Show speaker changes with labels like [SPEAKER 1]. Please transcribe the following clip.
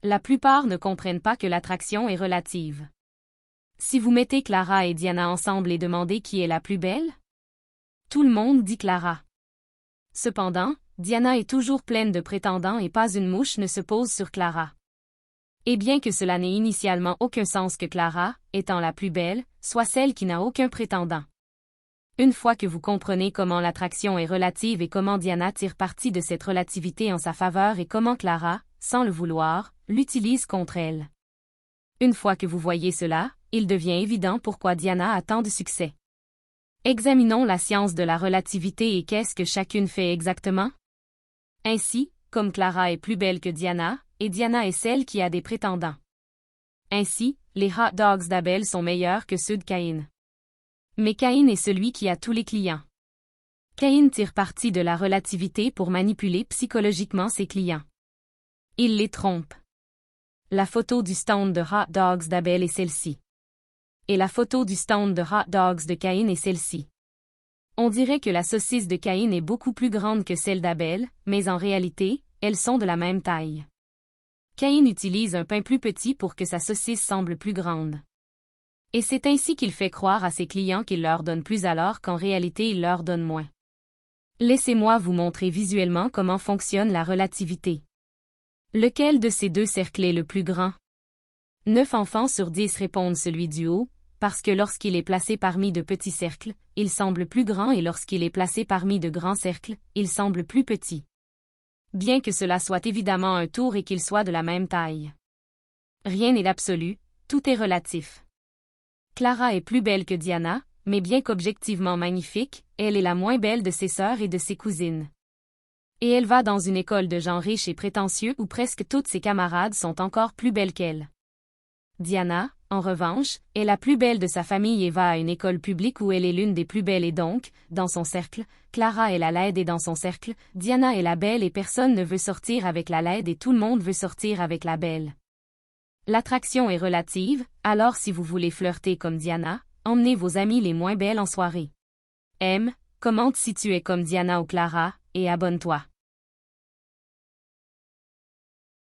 [SPEAKER 1] La plupart ne comprennent pas que l'attraction est relative. Si vous mettez Clara et Diana ensemble et demandez qui est la plus belle, tout le monde dit Clara. Cependant, Diana est toujours pleine de prétendants et pas une mouche ne se pose sur Clara. Et bien que cela n'ait initialement aucun sens que Clara, étant la plus belle, soit celle qui n'a aucun prétendant. Une fois que vous comprenez comment l'attraction est relative et comment Diana tire parti de cette relativité en sa faveur et comment Clara, sans le vouloir, l'utilise contre elle. Une fois que vous voyez cela, il devient évident pourquoi Diana a tant de succès. Examinons la science de la relativité et qu'est-ce que chacune fait exactement? Ainsi, comme Clara est plus belle que Diana, et Diana est celle qui a des prétendants. Ainsi, les hot dogs d'Abel sont meilleurs que ceux de Caïn. Mais Caïn est celui qui a tous les clients. Caïn tire parti de la relativité pour manipuler psychologiquement ses clients. Il les trompe. La photo du stand de hot dogs d'Abel est celle-ci. Et la photo du stand de hot dogs de Caïn est celle-ci. On dirait que la saucisse de Caïn est beaucoup plus grande que celle d'Abel, mais en réalité, elles sont de la même taille. Caïn utilise un pain plus petit pour que sa saucisse semble plus grande. Et c'est ainsi qu'il fait croire à ses clients qu'il leur donne plus alors qu'en réalité il leur donne moins. Laissez-moi vous montrer visuellement comment fonctionne la relativité. Lequel de ces deux cercles est le plus grand? 9 enfants sur 10 répondent celui du haut, parce que lorsqu'il est placé parmi de petits cercles, il semble plus grand et lorsqu'il est placé parmi de grands cercles, il semble plus petit. Bien que cela soit évidemment un tour et qu'il soit de la même taille. Rien n'est absolu, tout est relatif. Clara est plus belle que Diana, mais bien qu'objectivement magnifique, elle est la moins belle de ses sœurs et de ses cousines. Et elle va dans une école de gens riches et prétentieux où presque toutes ses camarades sont encore plus belles qu'elle. Diana, en revanche, est la plus belle de sa famille et va à une école publique où elle est l'une des plus belles et donc, dans son cercle, Clara est la laide et dans son cercle, Diana est la belle et personne ne veut sortir avec la laide et tout le monde veut sortir avec la belle. L'attraction est relative, alors si vous voulez flirter comme Diana, emmenez vos amis les moins belles en soirée. Commente si tu es comme Diana ou Clara, et abonne-toi.